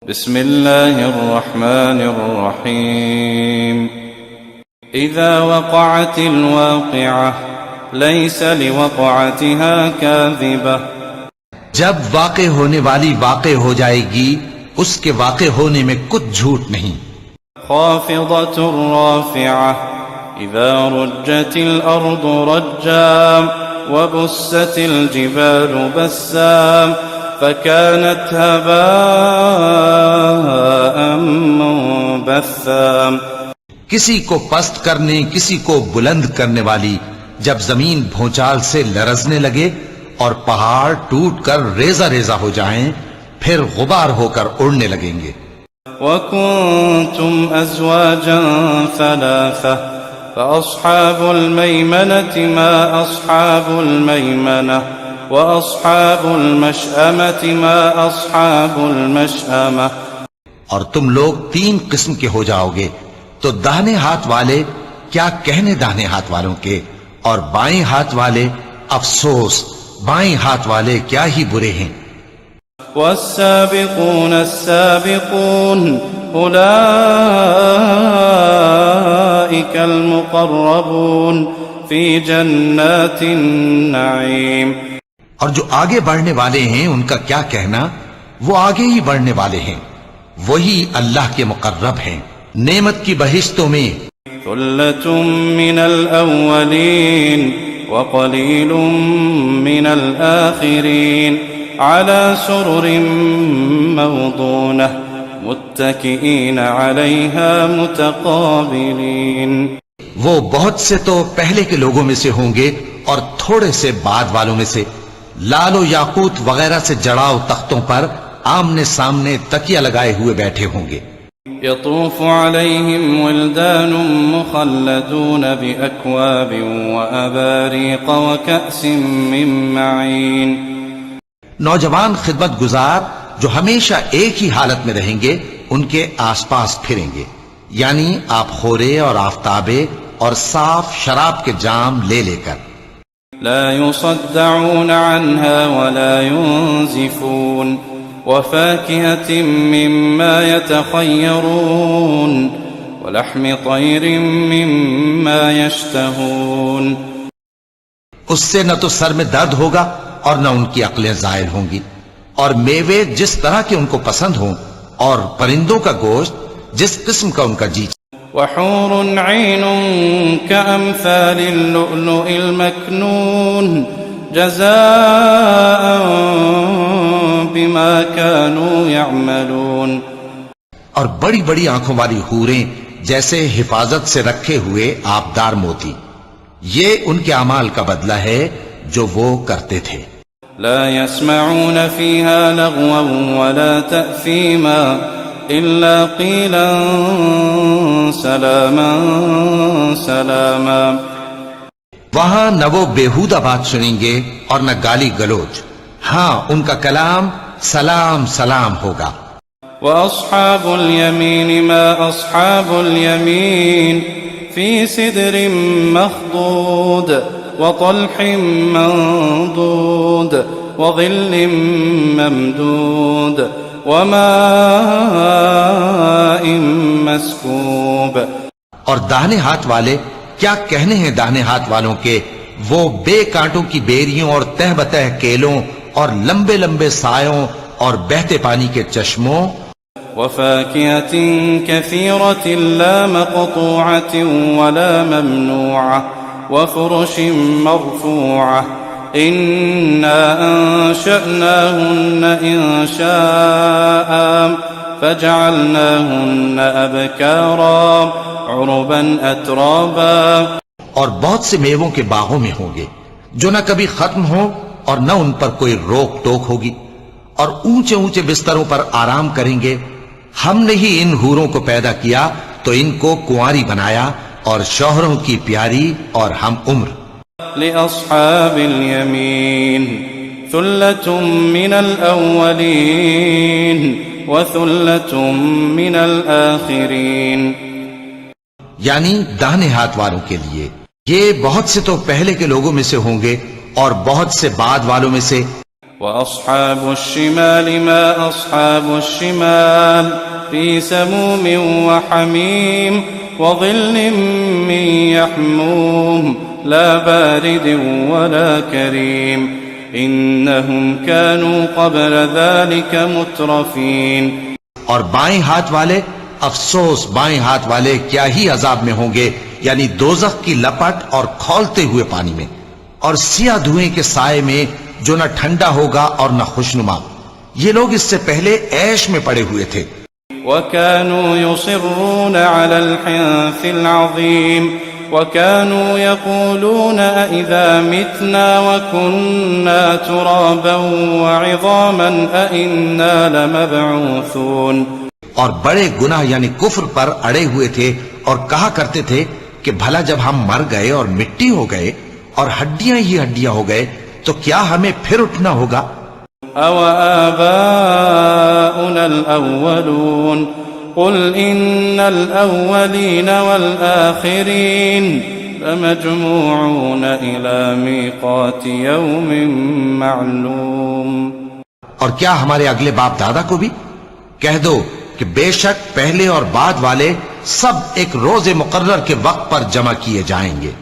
بسم الله الرحمن الرحيم إذا وقعت الواقعة ليس لوقعتها كاذبة جب واقع ہونے والی واقع ہو جائے گی اس کے واقع ہونے میں کچھ جھوٹ نہیں. خافضة رافعة إذا رجت الأرض رجا وبست الجبال بسا فكانت هباء منبثا. کسی کو پست کرنے کسی کو بلند کرنے والی جب زمین بھونچال سے لرزنے لگے اور پہاڑ ٹوٹ کر ریزہ ریزہ ہو جائیں پھر غبار ہو کر اڑنے لگیں گے. وَكُنْتُمْ أَزْوَاجًا ثَلَاثَةً فَأَصْحَابُ الْمَيْمَنَةِ مَا أَصْحَابُ الْمَيْمَنَةِ وَأَصْحَابُ الْمَشْأَمَةِ مَا أَصْحَابُ الْمَشْأَمَةِ. اور تم لوگ 3 قسم کے ہو جاؤ گے تو داہنے ہاتھ والے کیا کہنے داہنے ہاتھ والوں کے، اور بائیں ہاتھ والے افسوس بائیں ہاتھ والے کیا ہی برے ہیں. والسابقون السابقون أولئك المقربون في جنات النعيم. اور جو آگے بڑھنے والے ہیں ان کا کیا کہنا، وہ آگے ہی بڑھنے والے ہیں، وہی اللہ کے مقرب ہیں نعمت کی بہشتوں میں. ثلة من الأولين وقليل من الآخرين على سرر موضونة متكئين عليها متقابلين. وہ بہت سے تو پہلے کے لوگوں میں سے ہوں گے اور تھوڑے سے بعد والوں میں سے لال و یاقوت وغیرہ سے جڑاؤ تختوں پر آمنے سامنے تکیہ لگائے ہوئے بیٹھے ہوں گے. يطوف عليهم ولدان مخلدون بأكواب وأباريق وكأس من معين. نوجوان خدمت گزار جو ہمیشہ ایک ہی حالت میں رہیں گے ان کے آس پاس پھریں گے، یعنی آپ خورے اور آفتابے اور صاف شراب کے جام لے لے کر. لا يصدعون عنها ولا ينزفون وفاكهة مما يتخيرون ولحم طير مما يشتهون. اس سے نہ تو سر میں درد ہوگا اور نہ ان کی عقلیں زائل ہوں گی، اور میوے جس طرح کے ان کو پسند ہوں اور پرندوں کا گوشت جس قسم کا ان کا جی. وحور عين كأمثال اللؤلؤ المكنون جزاء بما كانوا يعملون. اور بڑی بڑی آنکھوں والی حوریں جیسے حفاظت سے رکھے ہوئے آبدار موتی، یہ ان کے اعمال کا بدلہ ہے جو وہ کرتے تھے. لا يسمعون فيها لغوا ولا تأثيما إلا قيلا سلاما سلاما. وہاں نہ وہ بیہودہ بات سنیں گے اور نہ گالی گلوچ، ہاں ان کا کلام سلام سلام ہوگا. وأصحاب اليمين ما أصحاب اليمين في سدر مخضود وطلح منضود وظل ممدود وماء مسكوب. اور داہنے ہاتھ والے کیا کہنے ہیں داہنے ہاتھ والوں کے، وہ بے کانٹوں کی بیریوں اور تہ بتہ کیلوں اور لمبے لمبے سایوں اور بہتے پانی کے چشموں. وفاكهة كثيرة لا مقطوعة ولا ممنوعة وفرش مرفوعة إنا أنشأناهن إنشاء فجعلناهن أبكارا عربا أترابا. اور بہت سے میووں کے باغوں میں ہوں گے جو نہ کبھی ختم ہو اور نہ ان پر کوئی روک ٹوک ہوگی، اور اونچے اونچے بستروں پر آرام کریں گے. ہم نے ہی ان حوروں کو پیدا کیا تو ان کو کنواری بنایا اور شوہروں کی پیاری اور ہم عمر. لأصحاب اليمين ثلة من الأولين وثلة من الآخرين. یعنی داہنے ہاتھ والوں کے لیے یہ بہت سے تو پہلے کے لوگوں میں سے ہوں گے اور بہت سے بعد والوں میں سے. وأصحاب الشمال ما أصحاب الشمال في سموم وحميم وظل من يحموم لا بارد ولا كريم إنهم كانوا قبل ذلك مترفين. اور بائیں ہاتھ والے، افسوس بائیں ہاتھ والے کیا ہی عذاب میں ہوں گے، یعنی دوزخ کی لپٹ اور کھولتے ہوئے پانی میں، اور سیاہ دھوئیں کے سائے میں جو نہ ٹھنڈا ہوگا اور نہ خوشنما. یہ لوگ اس سے پہلے عیش میں پڑے ہوئے تھے. وكانوا يصرون على الحنث العظيم وكانوا يقولون أئذا متنا وكنا ترابا وعظاما أئنا لمبعوثون. اور بڑے گناہ یعنی کفر پر اڑے ہوئے تھے اور کہا کرتے تھے کہ بھلا جب ہم مر گئے اور مٹی ہو گئے اور ہڈیاں ہی ہڈیاں ہو گئے تو کیا ہمیں پھر اٹھنا ہوگا؟ أَوَ آبَاؤُنَا الْأَوَّلُونَ قُلْ إِنَّ الْأَوَّلِينَ وَالْآخِرِينَ لَمَجْمُوعُونَ إِلَى مِيقَاتِ يَوْمٍ مَّعْلُومٍ. اور کیا ہمارے اگلے باپ دادا کو بھی؟ کہہ دو کہ بے شک پہلے اور بعد والے سب ایک روز مقرر کے وقت پر جمع کیے جائیں گے.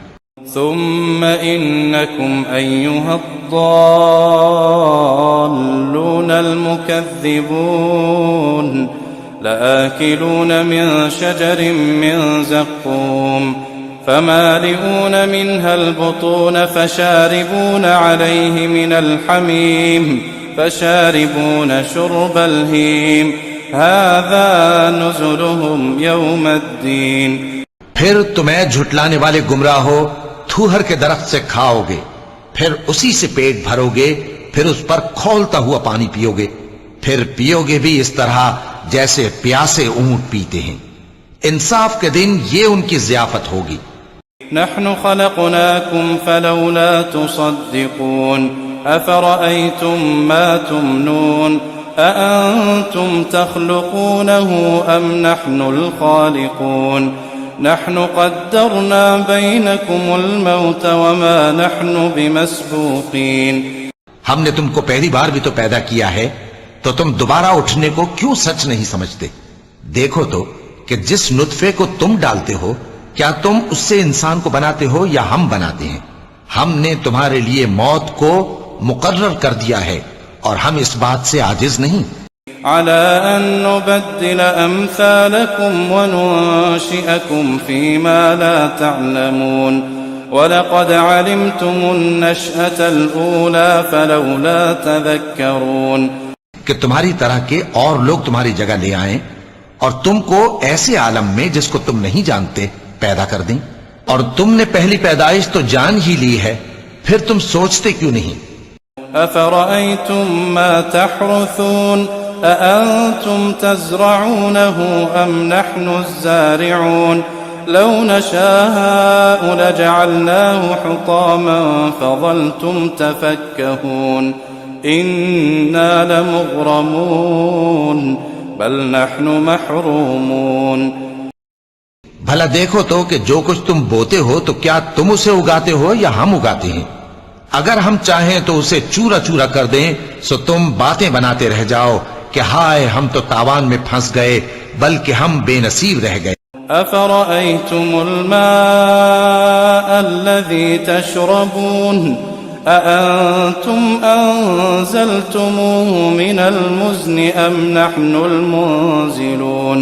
ثم إنكم أيها الضالون المكذبون لآكلون من شجر من زقوم فمالئون منها البطون فشاربون عليه من الحميم فشاربون شرب الهيم هذا نزلهم يوم الدين. پھر تمہیں جھٹلانے والے گمراہ ہو تھوہر کے درخت سے کھاؤ گے، پھر اسی سے پیٹ بھرو گے، پھر اس پر کھولتا ہوا پانی پیو گے، پھر پیو گے بھی اس طرح جیسے پیاسے اونٹ پیتے ہیں. انصاف کے دن یہ ان کی ضیافت ہوگی. نحن خلقناكم فلولا تصدقون أفرأيتم ما تمنون أأنتم تخلقونه أم نحن الخالقون نحن قدرنا بينكم الموت وما نحن بمسبوقين. ہم نے تم کو پہلی بار بھی تو پیدا کیا ہے، تو تم دوبارہ اٹھنے کو کیوں سچ نہیں سمجھتے؟ دیکھو تو کہ جس نطفے کو تم ڈالتے ہو کیا تم اس سے انسان کو بناتے ہو یا ہم بناتے ہیں؟ ہم نے تمہارے لیے موت کو مقرر کر دیا ہے اور ہم اس بات سے عاجز نہیں. على أن نبدل أمثالكم وننشئكم فيما لا تعلمون ولقد علمتم النشأة الأولى فلولا تذكرون. کہ تمہاری طرح کے اور لوگ تمہاری جگہ لے آئیں اور تم کو ایسے عالم میں جس کو تم نہیں جانتے پیدا کر دیں، اور تم نے پہلی پیدائش تو جان ہی لی ہے، پھر تم سوچتے کیوں نہیں؟ أفرأيتم ما تحرثون أأنتم تزرعونه أم نحن الزارعون لو نشاء لجعلناه حطاما فظلتم تفكهون إنا لمغرمون بل نحن محرومون. بھلا دیکھو تو کہ جو کچھ تم بوتے ہو تو کیا تم اسے اگاتے ہو یا ہم اگاتے ہیں؟ اگر ہم چاہیں تو اسے چورا چورا کر دیں سو تم باتیں بناتے رہ جاؤ کہ ہائے ہم تو تاوان میں پھنس گئے، بلکہ ہم بے نصیب رہ گئے. أفرأيتم الماء الذي تشربون أأنتم أنزلتموه من المزن أم نحن المنزلون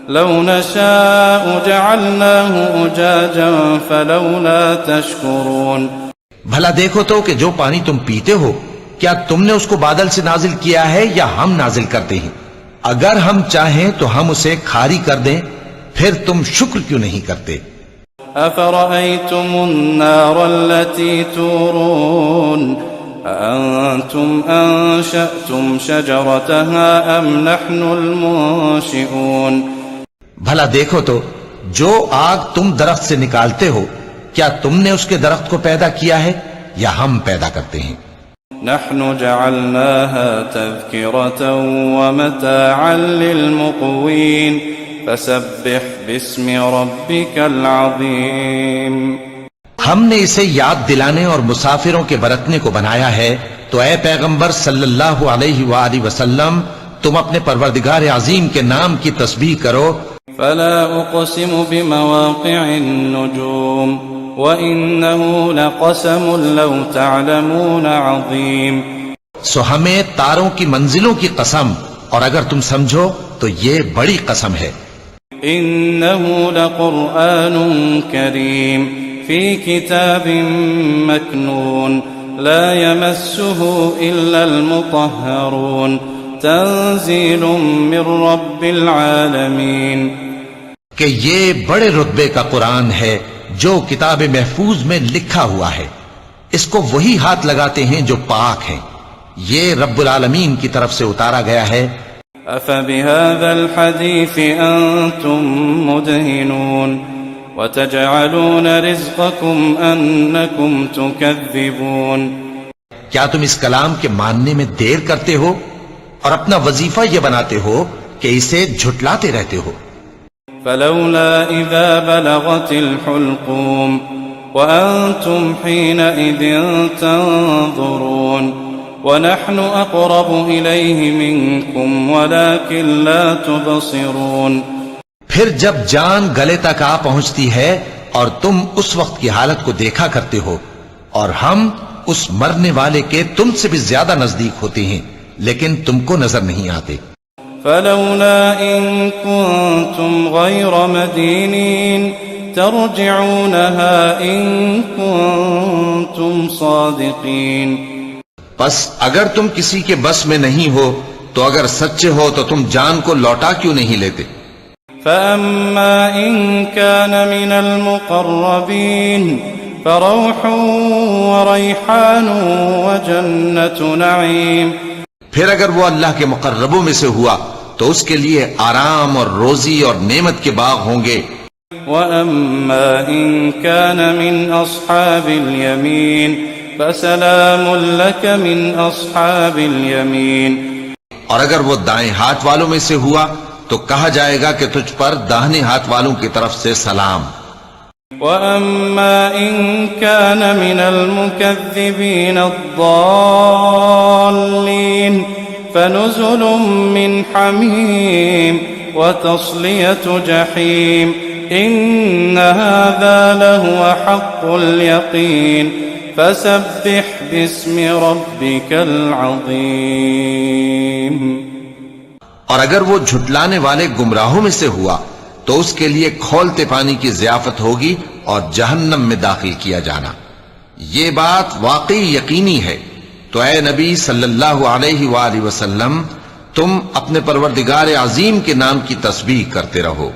لو نشاء جعلناه أجاجا فلولا تشكرون. بھلا دیکھو تو کہ جو پانی تم پیتے ہو کیا تم نے اس کو بادل سے نازل کیا ہے یا ہم نازل کرتے ہیں؟ اگر ہم چاہیں تو ہم اسے کھاری کر دیں، پھر تم شکر کیوں نہیں کرتے؟ أفرأيتم النار التي تورون أأنتم أنشأتم شجرتها أم نحن المنشئون. بھلا دیکھو تو جو آگ تم درخت سے نکالتے ہو کیا تم نے اس کے درخت کو پیدا کیا ہے یا ہم پیدا کرتے ہیں؟ نحن جعلناها تذكرة ومتاعا للمقوين فسبح باسم ربك العظيم. ہم نے اسے یاد دلانے اور مسافروں کے برتنے کو بنایا ہے تو اے پیغمبر صلی اللہ علیہ وآلہ وسلم تم اپنے پروردگار عظیم کے نام کی تسبیح کرو. فلا اقسم بمواقع النجوم وانه لقسم لو تعلمون عظیم. سو ہمیں تاروں کی منزلوں کی قسم، اور اگر تم سمجھو تو یہ بڑی قسم ہے. انه لقرآن کریم فی کتاب مکنون لا يمسه الا المطهرون تنزیل من رب العالمین. کہ یہ بڑے رتبے کا قرآن ہے جو کتاب محفوظ میں لکھا ہوا ہے، اس کو وہی ہاتھ لگاتے ہیں جو پاک ہیں، یہ رب العالمین کی طرف سے اتارا گیا ہے. افبهذا الحديث انتم مدهنون وتجعلون رزقكم انكم تكذبون. کیا تم اس کلام کے ماننے میں دیر کرتے ہو اور اپنا وظیفہ یہ بناتے ہو کہ اسے جھٹلاتے رہتے ہو؟ فلولا اذا بلغت الحلقوم وانتم حينئذ تنظرون ونحن اقرب اليه منكم ولكن لا تبصرون. پھر جب جان گلے تک آ پہنچتی ہے اور تم اس وقت کی حالت کو دیکھا کرتے ہو، اور ہم اس مرنے والے کے تم سے بھی زیادہ نزدیک ہوتے ہیں لیکن تم کو نظر نہیں آتے. فلولا ان كنتم غير مدينين ترجعونها ان كنتم صادقين. پس اگر تم کسی کے بس میں نہیں ہو تو اگر سچے ہو تو تم جان کو لوٹا کیوں نہیں لیتے؟ فأما إن كان من المقربين فروح وريحان وجنة نعيم. پھر اگر وہ اللہ کے مقربوں میں سے ہوا تو اس کے لیے آرام اور روزی اور نعمت کے باغ ہوں گے. وأما إن كان من أصحاب اليمين فسلام لك من أصحاب اليمين. اور اگر وہ دائیں ہاتھ والوں میں سے ہوا تو کہا جائے گا کہ تجھ پر داہنے ہاتھ والوں کی طرف سے سلام. وَأَمَّا إِن كَانَ مِنَ الْمُكَذِّبِينَ الضَّالِّينَ فَنُزُلٌ مِّنْ حَمِيمٍ وَتَصْلِيَةُ جَحِيمٍ. إِنَّ هَذَا لَهُوَ حَقُّ الْيَقِينِ فَسَبِّحْ بِاسْمِ رَبِّكَ الْعَظِيمِ. اور اگر وہ جھٹلانے والے گمراہوں میں سے ہوا تو اس کے لیے کھولتے پانی کی ضیافت ہوگی اور جہنم میں داخل کیا جانا. یہ بات واقعی یقینی ہے. تو اے نبی صلی اللہ علیہ وآلہ وسلم تم اپنے پروردگار عظیم کے نام کی تسبیح کرتے رہو.